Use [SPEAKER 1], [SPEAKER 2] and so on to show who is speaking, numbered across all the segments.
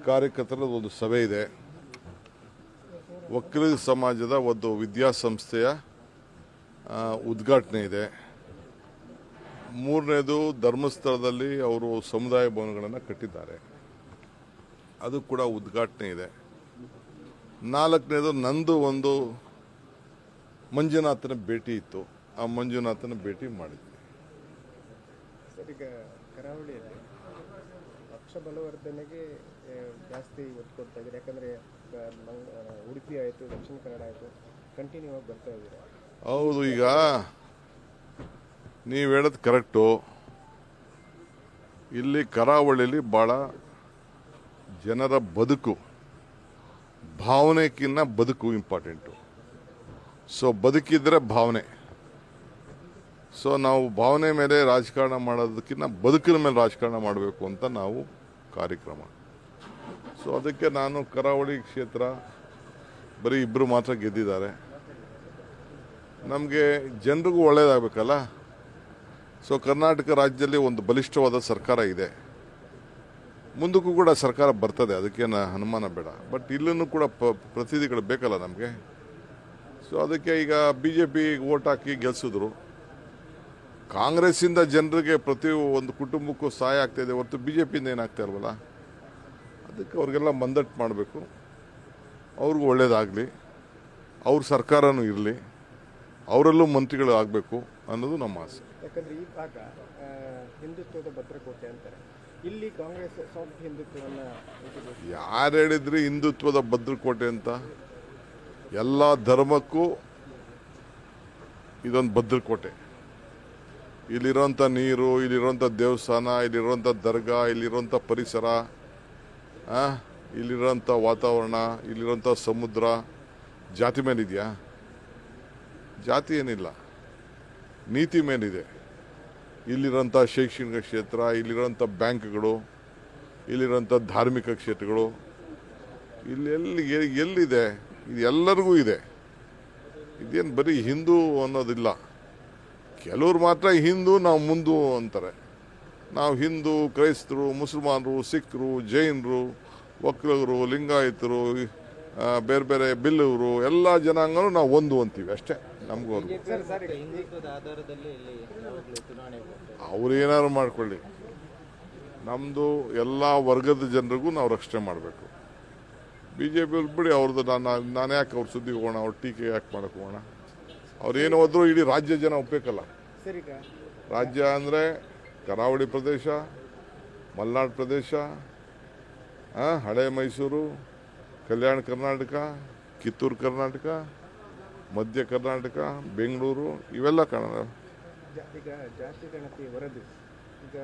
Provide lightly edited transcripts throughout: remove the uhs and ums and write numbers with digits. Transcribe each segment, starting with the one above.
[SPEAKER 1] ಕಾರ್ಯಕರ್ತರ ಒಂದು ಸಭೆ ಇದೆ. ಒಕ್ಕಲಿಗ ಸಮಾಜದ ಒಂದು ವಿದ್ಯಾಸಂಸ್ಥೆಯ ಉದ್ಘಾಟನೆ ಇದೆ. ಮೂರನೇದು ಧರ್ಮಸ್ಥಳದಲ್ಲಿ ಅವರು ಸಮುದಾಯ ಭವನಗಳನ್ನು ಕಟ್ಟಿದ್ದಾರೆ, ಅದು ಕೂಡ ಉದ್ಘಾಟನೆ ಇದೆ. ನಾಲ್ಕನೇದು ನಂದು ಒಂದು ಮಂಜುನಾಥನ ಭೇಟಿ ಇತ್ತು, ಆ ಮಂಜುನಾಥನ ಭೇಟಿ ಮಾಡಿದ್ವಿ.
[SPEAKER 2] ಈಗ ಕರಾವಳಿಯಲ್ಲಿ ಪಕ್ಷ ಬಲವರ್ಧನೆಗೆ ಜಾಸ್ತಿ ಒತ್ತು ಕೊಡ್ತಾ ಇದ್ದಾರೆ. ಯಾಕಂದರೆ ಉಡುಪಿ ಆಯಿತು, ದಕ್ಷಿಣ ಕನ್ನಡ ಆಯಿತು, ಕಂಟಿನ್ಯೂ ಆಗಿ ಬರ್ತಾ ಇದ್ದೀರಾ.
[SPEAKER 1] ಹೌದು, ಈಗ ನೀವು ಹೇಳೋದು ಕರೆಕ್ಟು. ಇಲ್ಲಿ ಕರಾವಳಿಯಲ್ಲಿ ಭಾಳ ಜನರ ಬದುಕು, ಭಾವನೆಗಿನ್ನ ಬದುಕು ಇಂಪಾರ್ಟೆಂಟು. ಸೊ ಬದುಕಿದ್ರೆ ಭಾವನೆ. ಸೊ ನಾವು ಭಾವನೆ ಮೇಲೆ ರಾಜಕಾರಣ ಮಾಡೋದಕ್ಕಿಂತ ಬದುಕಿನ ಮೇಲೆ ರಾಜಕಾರಣ ಮಾಡಬೇಕು ಅಂತ ನಾವು ಕಾರ್ಯಕ್ರಮ. ಸೊ ಅದಕ್ಕೆ ನಾನು ಕರಾವಳಿ ಕ್ಷೇತ್ರ ಬರೀ ಇಬ್ಬರು ಮಾತ್ರ ಗೆದ್ದಿದ್ದಾರೆ. ನಮಗೆ ಜನರಿಗೂ ಒಳ್ಳೆಯದಾಗಬೇಕಲ್ಲ. ಸೊ ಕರ್ನಾಟಕ ರಾಜ್ಯದಲ್ಲಿ ಒಂದು ಬಲಿಷ್ಠವಾದ ಸರ್ಕಾರ ಇದೆ, ಮುಂದಕ್ಕೂ ಕೂಡ ಸರ್ಕಾರ ಬರ್ತದೆ, ಅದಕ್ಕೇನು ಅನುಮಾನ ಬೇಡ. ಬಟ್ ಇಲ್ಲೂ ಕೂಡ ಪ್ರತಿನಿಧಿಗಳು ಬೇಕಲ್ಲ ನಮಗೆ. ಸೊ ಅದಕ್ಕೆ ಈಗ BJP ವೋಟ್ ಹಾಕಿ ಗೆಲ್ಸಿದ್ರು. ಕಾಂಗ್ರೆಸ್ಸಿಂದ ಜನರಿಗೆ ಪ್ರತಿ ಒಂದು ಕುಟುಂಬಕ್ಕೂ ಸಹಾಯ ಆಗ್ತಾಯಿದೆ ಹೊರತು BJPಯಿಂದ ಏನಾಗ್ತಾ ಇಲ್ವಲ್ಲ. ಅದಕ್ಕೆ ಅವ್ರಿಗೆಲ್ಲ ಮಂದಟ್ಟು ಮಾಡಬೇಕು, ಅವ್ರಿಗೂ ಒಳ್ಳೇದಾಗಲಿ, ಅವ್ರ ಸರ್ಕಾರನೂ ಇರಲಿ, ಅವರಲ್ಲೂ ಮಂತ್ರಿಗಳು ಆಗಬೇಕು ಅನ್ನೋದು ನಮ್ಮ ಆಸೆ.
[SPEAKER 2] ಯಾಕಂದರೆ ಈ ಭಾಗ ಹಿಂದುತ್ವದ ಭದ್ರಕೋಟೆ ಅಂತಾರೆ. ಇಲ್ಲಿ ಕಾಂಗ್ರೆಸ್ ಸಾಫ್ಟ್ ಹಿಂದುತ್ವವನ್ನು
[SPEAKER 1] ಯಾರು ಹೇಳಿದ್ರಿ ಹಿಂದುತ್ವದ ಭದ್ರಕೋಟೆ ಅಂತ? ಎಲ್ಲ ಧರ್ಮಕ್ಕೂ ಇದೊಂದು ಭದ್ರಕೋಟೆ. ಇಲ್ಲಿರೋಂಥ ನೀರು, ಇಲ್ಲಿರೋಂಥ ದೇವಸ್ಥಾನ, ಇಲ್ಲಿರೋಂಥ ದರ್ಗಾ, ಇಲ್ಲಿರೋಂಥ ಪರಿಸರ, ಇಲ್ಲಿರೋಂಥ ವಾತಾವರಣ, ಇಲ್ಲಿರೋಂಥ ಸಮುದ್ರ ಜಾತಿ ಮೇಲಿದೆಯಾ? ಜಾತಿ ಏನಿಲ್ಲ, ನೀತಿ ಮೇಲಿದೆ. ಇಲ್ಲಿರೋಂಥ ಶೈಕ್ಷಣಿಕ ಕ್ಷೇತ್ರ, ಇಲ್ಲಿರೋಂಥ ಬ್ಯಾಂಕ್ಗಳು, ಇಲ್ಲಿರೋಂಥ ಧಾರ್ಮಿಕ ಕ್ಷೇತ್ರಗಳು, ಎಲ್ಲಿದೆ? ಇದು ಎಲ್ಲರಿಗೂ ಇದೆ. ಇದೇನು ಬರೀ ಹಿಂದೂ ಅನ್ನೋದಿಲ್ಲ. ಕೆಲವ್ರು ಮಾತ್ರ ಹಿಂದೂ, ನಾವು ಮುಂದು ಅಂತಾರೆ. ನಾವು ಹಿಂದೂ, ಕ್ರೈಸ್ತರು, ಮುಸಲ್ಮಾನರು, ಸಿಖ್ರು, ಜೈನರು, ಒಕ್ಕಲಿಗರು, ಲಿಂಗಾಯತರು, ಬೇರೆ ಬೇರೆ ಬಿಲ್ಲವರು, ಎಲ್ಲ ಜನಾಂಗನೂ ನಾವು ಒಂದು ಅಂತೀವಿ ಅಷ್ಟೇ. ನಮಗೂ ಅವ್ರು ಏನಾದ್ರು ಮಾಡ್ಕೊಳ್ಳಿ, ನಮ್ಮದು ಎಲ್ಲ ವರ್ಗದ ಜನರಿಗೂ ನಾವು ರಕ್ಷಣೆ ಮಾಡಬೇಕು. BJP ಬಿಡಿ, ಅವ್ರದ್ದು ನಾನು ಯಾಕೆ ಅವ್ರ ಸುದ್ದಿ ಹೋಗೋಣ, ಅವ್ರ ಟೀಕೆ ಯಾಕೆ ಮಾಡಕ್ಕೆ ಹೋಗೋಣ? ಅವ್ರೇನು ಹೋದ್ರು ಇಡೀ ರಾಜ್ಯ ಜನ ಒಪ್ಪಬೇಕಲ್ಲ. ರಾಜ್ಯ ಅಂದರೆ ಕರಾವಳಿ ಪ್ರದೇಶ, ಮಲೆನಾಡು ಪ್ರದೇಶ, ಹಳೆ ಮೈಸೂರು, ಕಲ್ಯಾಣ ಕರ್ನಾಟಕ, ಕಿತ್ತೂರು ಕರ್ನಾಟಕ, ಮಧ್ಯ ಕರ್ನಾಟಕ, ಬೆಂಗಳೂರು, ಇವೆಲ್ಲ ಕಾರಣ.
[SPEAKER 2] ಈಗ ಜಾತಿ ಗಣತಿ ವರದಿ, ಈಗ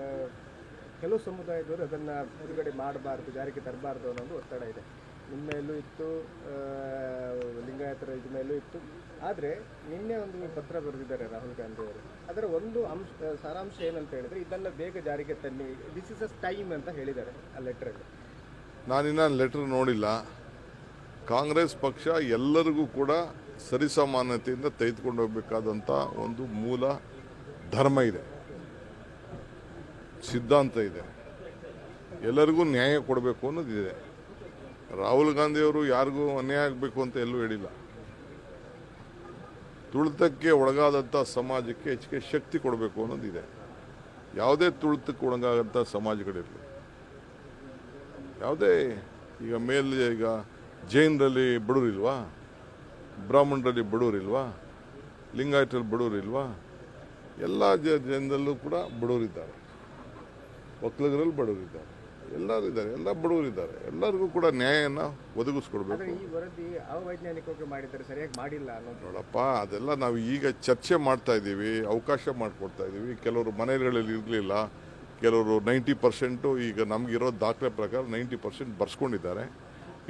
[SPEAKER 2] ಕೆಲವು ಸಮುದಾಯದವರು ಅದನ್ನು ಬಿಡುಗಡೆ ಮಾಡಬಾರ್ದು, ಜಾರಿಗೆ ತರಬಾರ್ದು ಅನ್ನೋದು ಒತ್ತಡ ಇದೆ. ನಿಮ್ಮ ಮೇಲೂ ಇತ್ತು, ಲಿಂಗಾಯತರ ಇದ ಮೇಲೂ ಇತ್ತು. ಆದರೆ ನಿನ್ನೆ ಒಂದು ಪತ್ರ ಬರೆದಿದ್ದಾರೆ ರಾಹುಲ್ ಗಾಂಧಿ ಅವರು. ಅದರ ಒಂದು ಸಾರಾಂಶ ಏನಂತ ಹೇಳಿದ್ರೆ, ಇದನ್ನು ಬೇಗ ಜಾರಿಗೆ ತನ್ನಿ, ದಿಸ್ ಇಸ್ ಅ ಟೈಮ್ ಅಂತ ಹೇಳಿದ್ದಾರೆ ಆ ಲೆಟ್ರಲ್ಲಿ.
[SPEAKER 1] ನಾನಿನ್ನ ಲೆಟರ್ ನೋಡಿಲ್ಲ. ಕಾಂಗ್ರೆಸ್ ಪಕ್ಷ ಎಲ್ಲರಿಗೂ ಕೂಡ ಸರಿಸಮಾನತೆಯಿಂದ ತೆಗೆದುಕೊಂಡು ಹೋಗಬೇಕಾದಂಥ ಒಂದು ಮೂಲ ಧರ್ಮ ಇದೆ, ಸಿದ್ಧಾಂತ ಇದೆ, ಎಲ್ಲರಿಗೂ ನ್ಯಾಯ ಕೊಡಬೇಕು ಅನ್ನೋದಿದೆ. ರಾಹುಲ್ ಗಾಂಧಿಯವರು ಯಾರಿಗೂ ಅನ್ಯಾಯ ಆಗಬೇಕು ಅಂತ ಎಲ್ಲೂ ಹೇಳಿಲ್ಲ. ತುಳಿತಕ್ಕೆ ಒಳಗಾದಂಥ ಸಮಾಜಕ್ಕೆ ಹೆಚ್ಚಿಗೆ ಶಕ್ತಿ ಕೊಡಬೇಕು ಅನ್ನೋದಿದೆ. ಯಾವುದೇ ತುಳಿತಕ್ಕೆ ಒಳಗಾದಂಥ ಸಮಾಜಗಳಿರಲಿ, ಯಾವುದೇ ಈಗ ಜೈನರಲ್ಲಿ ಬಡವರಿಲ್ವಾ, ಬ್ರಾಹ್ಮಣರಲ್ಲಿ ಬಡವರಿಲ್ವಾ, ಲಿಂಗಾಯತರಲ್ಲಿ ಬಡವರಿಲ್ವಾ? ಎಲ್ಲ ಜನರಲ್ಲೂ ಕೂಡ ಬಡವರಿದ್ದಾರೆ, ಒಕ್ಕಲಿಗರಲ್ಲಿ ಬಡವರಿದ್ದಾರೆ, ಎಲ್ಲರೂ ಇದ್ದಾರೆ, ಎಲ್ಲ ಬಡವರಿದ್ದಾರೆ. ಎಲ್ಲರಿಗೂ ಕೂಡ ನ್ಯಾಯನ ಒದಗಿಸ್ಕೊಡ್ಬೇಕು.
[SPEAKER 2] ಈ ವರದಿ ಅವೈಜ್ಞಾನಿಕವಾಗಿ ಮಾಡಿದ್ದಾರೆ, ಸರಿಯಾಗಿ ಮಾಡಿಲ್ಲ ಅನ್ನೋದು.
[SPEAKER 1] ನೋಡಪ್ಪ, ಅದೆಲ್ಲ ನಾವು ಈಗ ಚರ್ಚೆ ಮಾಡ್ತಾ ಇದ್ದೀವಿ, ಅವಕಾಶ ಮಾಡಿಕೊಡ್ತಾ ಇದ್ದೀವಿ. ಕೆಲವರು ಮನೆಗಳಲ್ಲಿ ಇರಲಿಲ್ಲ, ಕೆಲವರು 90% ಈಗ ನಮಗಿರೋ ದಾಖಲೆ ಪ್ರಕಾರ 90% ಬರ್ಸ್ಕೊಂಡಿದ್ದಾರೆ,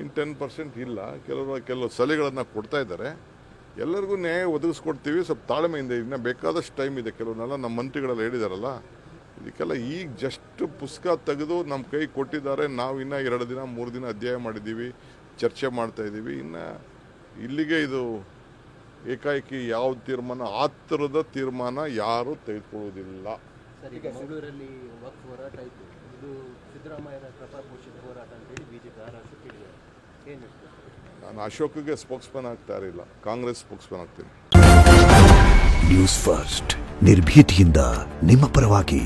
[SPEAKER 1] ಇನ್ನು 10% ಇಲ್ಲ. ಕೆಲವು ಸಲಹೆಗಳನ್ನು ಕೊಡ್ತಾ ಇದ್ದಾರೆ. ಎಲ್ಲರಿಗೂ ನ್ಯಾಯ ಒದಗಿಸ್ಕೊಡ್ತೀವಿ, ಸ್ವಲ್ಪ ತಾಳ್ಮೆಯಿಂದ. ಇನ್ನು ಬೇಕಾದಷ್ಟು ಟೈಮ್ ಇದೆ. ಕೆಲವನ್ನೆಲ್ಲ ನಮ್ಮ ಮಂತ್ರಿಗಳೆಲ್ಲ ಹೇಳಿದಾರಲ್ಲ, ಇದಕ್ಕೆಲ್ಲ ಈಗ ಜಸ್ಟ್ ಪುಸ್ತಕ ತೆಗೆದು ನಮ್ಮ ಕೈ ಕೊಟ್ಟಿದ್ದಾರೆ. ನಾವು ಇನ್ನೂ 2 ದಿನ 3 ದಿನ ಅಧ್ಯಯನ ಮಾಡಿದ್ದೀವಿ, ಚರ್ಚೆ ಮಾಡ್ತಾ ಇದ್ದೀವಿ. ಇನ್ನು ಇಲ್ಲಿಗೆ ಇದು ಏಕಾಏಕಿ ಯಾವ ತೀರ್ಮಾನ, ಆ ಥರದ ತೀರ್ಮಾನ ಯಾರೂ ತೆಗೆದುಕೊಳ್ಳುವುದಿಲ್ಲ.
[SPEAKER 3] ಈಗ ಮಂಗಳೂರಲ್ಲಿ ವಕ್ಫ್ ಹೋರಾಟ ಇತ್ತು, ಇದು ಸಿದ್ದರಾಮಯ್ಯರ ಪ್ರತಾಪ್ ಹೋರಾಟ ಅಂತೇಳಿ BJP
[SPEAKER 2] ಏನು
[SPEAKER 1] ನಾನು ಅಶೋಕ್ಗೆ ಸ್ಪೋಕ್ಸ್ಮನ್ ಆಗ್ತಾ ಇರಲಿಲ್ಲ, ಕಾಂಗ್ರೆಸ್ ಸ್ಪೋಕ್ಸ್ಮನ್ ಆಗ್ತೀನಿ.
[SPEAKER 3] ನ್ಯೂಸ್ ಫಸ್ಟ್ ನಿರ್ಭೀತಿಯಿಂದ ನಿಮ್ಮ ಪರವಾಗಿ.